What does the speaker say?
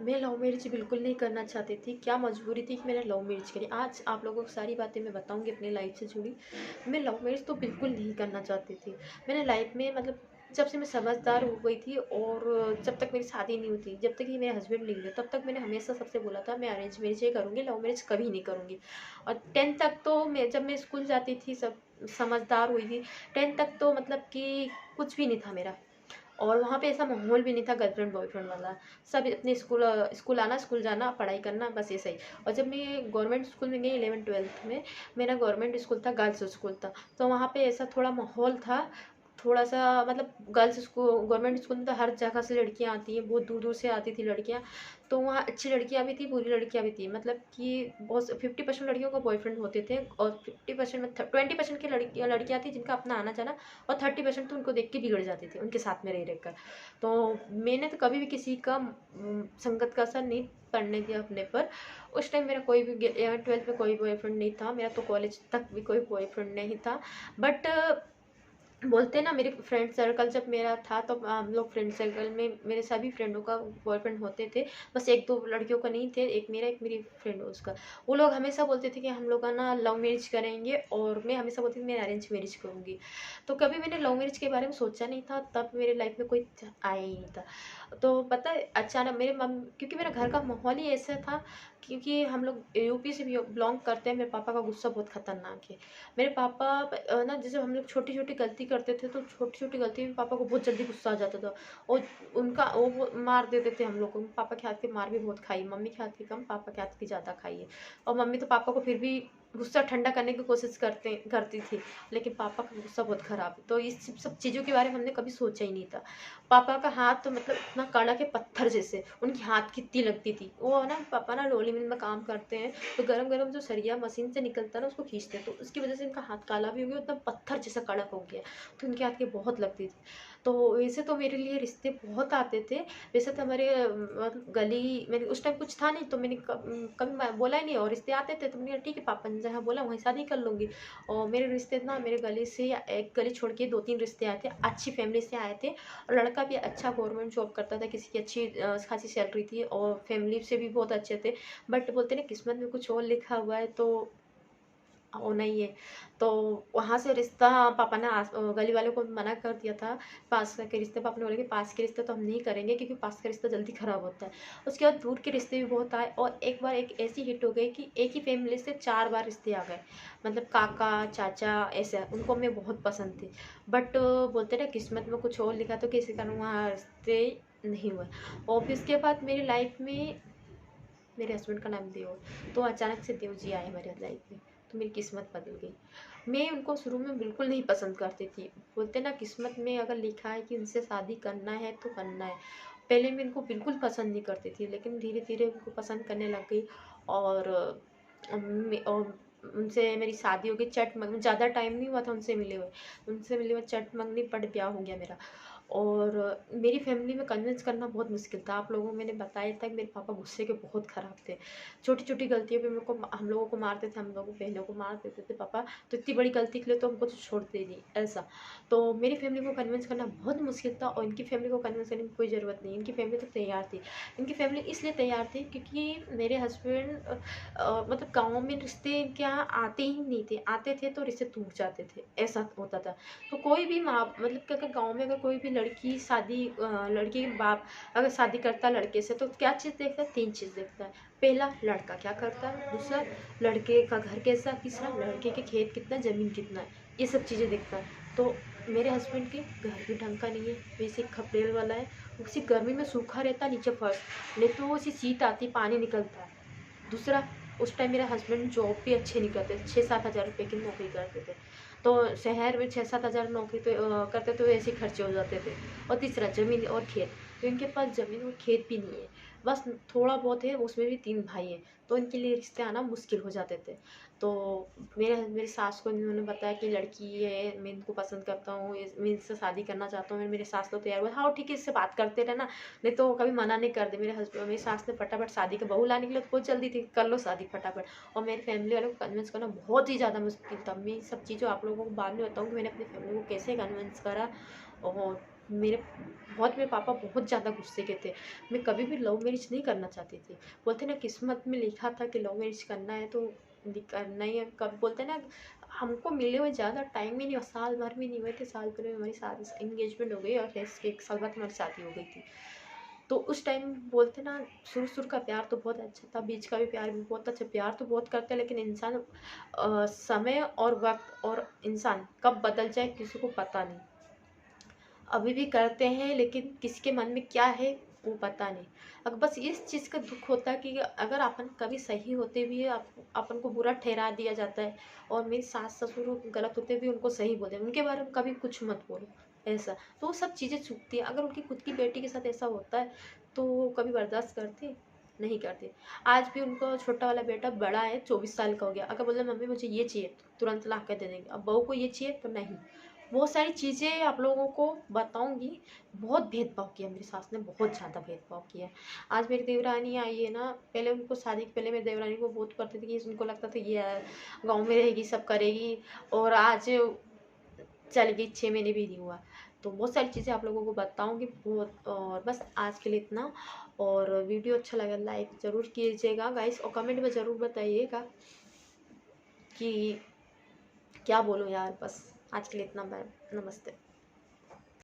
मैं love marriage बिल्कुल नहीं करना चाहती थी। क्या मजबूरी थी कि मैंने लव मैरिज करी। आज आप लोगों को सारी बातें मैं बताऊँगी अपनी लाइफ़ से जुड़ी। मैं लव मैरिज तो बिल्कुल नहीं करना चाहती थी। मैंने लाइफ़ में मतलब जब से मैं समझदार हो गई थी और जब तक मेरी शादी नहीं हुई थी, जब तक कि मेरे हस्बैंड नहीं हुए, तब तक मैंने हमेशा सबसे बोला था मैं अरेंज मैरिज ही करूँगी, लव मैरिज कभी नहीं करूँगी। और 10th तक तो जब मैं स्कूल जाती थी सब समझदार हुई थी। 10th तक तो मतलब कि कुछ भी नहीं था मेरा। और वहाँ पे ऐसा माहौल भी नहीं था गर्लफ्रेंड बॉयफ्रेंड वाला। सब अपने स्कूल आना, स्कूल जाना, पढ़ाई करना, बस ऐसा ही। और जब मैं गवर्नमेंट स्कूल में गई 11th-12th में, मेरा गवर्नमेंट स्कूल था, गर्ल्स स्कूल था। तो वहाँ पे ऐसा थोड़ा माहौल था, थोड़ा-सा मतलब गर्ल्स स्कूल गवर्नमेंट स्कूल में तो हर जगह से लड़कियाँ आती हैं, बहुत दूर-दूर से आती थी लड़कियाँ। तो वहाँ अच्छी लड़कियाँ भी थी, बुरी लड़कियाँ भी थी। मतलब कि बहुत 50% लड़कियों को बॉयफ्रेंड होते थे और 50% में 20% की लड़कियाँ थी जिनका अपना आना-जाना, और 30% तो उनको देख के बिगड़ जाती थी, उनके साथ में रह रहकर। तो मैंने तो कभी भी किसी का संगत का असर नहीं पड़ने दिया अपने पर। उस टाइम मेरा कोई भी 11th-12th में कोई बॉयफ्रेंड नहीं था, मेरा तो कॉलेज तक भी कोई बॉयफ्रेंड नहीं था। बट बोलते हैं ना, मेरे फ्रेंड सर्कल जब मेरा था तो हम लोग फ्रेंड सर्कल में मेरे सभी फ्रेंडों का बॉयफ्रेंड होते थे। बस 1-2 लड़कियों का नहीं थे, एक मेरा, एक मेरी फ्रेंड उसका। वो लोग हमेशा बोलते थे कि हम लोग है ना लव मैरिज करेंगे, और मैं हमेशा बोलती थी मैं अरेंज मैरिज करूँगी। तो कभी मैंने लव मैरिज के बारे में सोचा नहीं था, तब मेरे लाइफ में कोई आया ही नहीं था। तो पता है अचानक मेरे मम क्योंकि मेरा घर का माहौल ही ऐसा था, क्योंकि हम लोग यूपी से भी बिलॉन्ग करते हैं। मेरे पापा का गुस्सा बहुत खतरनाक है। मेरे पापा ना जैसे हम लोग छोटी-छोटी गलती करते थे, तो छोटी-छोटी गलती में पापा को बहुत जल्दी गुस्सा आ जाता था, और उनका वो मार देते थे हम लोग को। पापा के हाथ की मार भी बहुत खाई, मम्मी के हाथ की कम, पापा के हाथ की ज़्यादा खाई है। और मम्मी तो पापा को फिर भी गुस्सा ठंडा करने की कोशिश करती थी, लेकिन पापा का गुस्सा बहुत खराब है। तो इस सब चीज़ों के बारे में हमने कभी सोचा ही नहीं था। पापा का हाथ तो मतलब इतना कड़ा के पत्थर जैसे, उनकी हाथ कितनी लगती थी। वो है ना, पापा ना रोली मिल में काम करते हैं, तो गरम-गरम जो सरिया मशीन से निकलता है ना, उसको खींचते हैं, तो उसकी वज़ह से इनका हाथ काला भी हो गया, एकदम पत्थर जैसा कड़क हो गया। तो उनके हाथ की बहुत लगती थी। तो वैसे तो मेरे लिए रिश्ते बहुत आते थे। वैसे तो हमारे मतलब गली मैंने उस टाइम कुछ था नहीं, तो मैंने कभी बोला ही नहीं, और रिश्ते आते थे तो मैंने कहा ठीक है, पापा ने जहाँ बोला वहीं शादी कर लूँगी। और मेरे रिश्ते ना मेरे गली से एक गली छोड़ के 2-3 रिश्ते आए थे, अच्छी फैमिली से आए थे। और लड़का भी अच्छा गवर्नमेंट जॉब करता था, किसी की अच्छी खासी सैलरी थी, और फैमिली से भी बहुत अच्छे थे। बट बोलते हैं ना, किस्मत में कुछ और लिखा हुआ है तो होना ही है। तो वहाँ से रिश्ता पापा ने गली वालों को मना कर दिया था। पास के रिश्ते पापा ने बोला कि पास के रिश्ते तो हम नहीं करेंगे, क्योंकि पास का रिश्ता जल्दी खराब होता है। उसके बाद दूर के रिश्ते भी बहुत आए, और एक बार एक ऐसी हिट हो गई कि एक ही फैमिली से 4 बार रिश्ते आ गए। मतलब काका, चाचा ऐसे, उनको मैं बहुत पसंद थी। बट बोलते हैं ना, किस्मत में कुछ और लिखा, तो किसी कारण वहाँ रिश्ते नहीं हुए। और फिर उसके बाद मेरी लाइफ में मेरे हस्बैंड का नाम देव, तो अचानक से देव जी आए हमारे लाइफ में, तो मेरी किस्मत बदल गई। मैं उनको शुरू में बिल्कुल नहीं पसंद करती थी। बोलते ना, किस्मत में अगर लिखा है कि उनसे शादी करना है तो करना है। पहले मैं इनको बिल्कुल पसंद नहीं करती थी, लेकिन धीरे धीरे उनको पसंद करने लग गई। और और उनसे मेरी शादी हो गई, चट मग ज़्यादा टाइम नहीं हुआ था उनसे मिले हुए चट मंगनी पट ब्याह हो गया मेरा। और मेरी फैमिली में कन्विंस करना बहुत मुश्किल था। आप लोगों को मैंने बताया था कि मेरे पापा गुस्से के बहुत ख़राब थे। छोटी-छोटी गलतियों पे मेरे को हम लोगों को मारते थे, हम लोगों बहनों को मार देते थे पापा, तो इतनी बड़ी गलती के लिए तो हमको तो छोड़ते ही नहीं, ऐसा। तो मेरी फैमिली को कन्विंस करना बहुत मुश्किल था, और इनकी फैमिली को कन्विंस करने की कोई ज़रूरत नहीं, इनकी फैमिली तो तैयार थी। इनकी फैमिली इसलिए तैयार थी क्योंकि मेरे हस्बैंड मतलब गाँव में रिश्ते इनके यहाँ आते ही नहीं थे, आते थे तो रिश्ते टूट जाते थे, ऐसा होता था। तो कोई भी माँ मतलब कि अगर गाँव में अगर कोई भी लड़की के बाप अगर शादी करता है लड़के से, तो क्या चीज़ देखता है? 3 चीज़ देखता है। पहला, लड़का क्या करता है, दूसरा लड़के का घर कैसा, तीसरा लड़के के खेत कितना, ज़मीन कितना है, ये सब चीज़ें देखता है। तो मेरे हस्बैंड के घर भी ढंग का नहीं है, वैसे खपरेल वाला है, उसी गर्मी में सूखा रहता है नीचे फर्श, नहीं तो वो ऐसी शीत आती, पानी निकलता है। दूसरा, उस टाइम मेरा हस्बैंड जॉब भी अच्छी नहीं करते थे, 6-7 हज़ार रुपये की नौकरी करते थे। तो शहर में 6-7 हज़ार नौकरी तो करते तो ऐसे ही खर्चे हो जाते थे। और तीसरा, ज़मीन और खेत, तो इनके पास ज़मीन और खेत भी नहीं है, बस थोड़ा बहुत है, उसमें भी 3 भाई हैं, तो इनके लिए रिश्ते आना मुश्किल हो जाते थे। तो मेरी सास को इन्होंने बताया कि लड़की है, मैं इनको पसंद करता हूँ, मैं इससे शादी करना चाहता हूँ। मेरी सास तो तैयार हुए, हाँ ठीक है, इससे बात करते रहना, नहीं तो कभी मना नहीं करते। मेरी सास ने फटाफट शादी का बहू लाने के लिए तो बहुत जल्दी थी, कर लो शादी फटाफट। और मेरी फैमिली वालों को कन्विंस करना बहुत ही ज़्यादा मुश्किल था। मैं सब चीज़ें आप लोगों को बाद में बताऊँगी मैंने अपनी फैमिली को कैसे कन्विंस करा। और मेरे पापा बहुत ज़्यादा गुस्से के थे। मैं कभी भी लव मैरिज नहीं करना चाहती थी। बोलते ना किस्मत में लिखा था कि लव मैरिज करना है तो करना ही है। कब बोलते ना हमको मिले हुए ज़्यादा टाइम ही नहीं, और साल भर भी नहीं हुए थे। साल भर में हमारी शादी एंगेजमेंट हो गई और फिर 1 साल बाद हमारी शादी हो गई थी। तो उस टाइम बोलते ना शुरू-शुरू का प्यार तो बहुत अच्छा था, बीच का भी प्यार भी बहुत अच्छा, प्यार तो बहुत करते हैं लेकिन इंसान समय और वक़्त और इंसान कब बदल जाए किसी को पता नहीं। अभी भी करते हैं लेकिन किसके मन में क्या है वो पता नहीं। अब बस इस चीज़ का दुःख होता है कि अगर अपन कभी सही होते भी है अपन को बुरा ठहरा दिया जाता है, और मेरी सास-ससुर गलत होते भी उनको सही बोलते हैं, उनके बारे में कभी कुछ मत बोलो, ऐसा। तो वो सब चीज़ें चुभती हैं। अगर उनकी खुद की बेटी के साथ ऐसा होता है तो वो कभी बर्दाश्त करते? नहीं करते। आज भी उनका छोटा वाला बेटा बड़ा है, 24 साल का हो गया, अगर बोले मम्मी मुझे ये चाहिए, तो तुरंत ला के दे देंगे। अब बहू को ये चाहिए तो नहीं। बहुत सारी चीज़ें आप लोगों को बताऊँगी। बहुत भेदभाव किया मेरी सास ने, बहुत ज़्यादा भेदभाव किया। आज मेरी देवरानी आई है ना, पहले उनको शादी के पहले मेरी देवरानी को बहुत करती थी कि उनको लगता था ये गाँव में रहेगी, सब करेगी, और आज चली गई, 6 महीने भी नहीं हुआ। तो बहुत सारी चीज़ें आप लोगों को बताऊँगी बहुत, और बस आज के लिए इतना। और वीडियो अच्छा लगा लाइक ज़रूर कीजिएगा गाइस, और कमेंट में ज़रूर बताइएगा कि क्या बोलूँ यार। बस आज के लिए इतना, बाय, नमस्ते।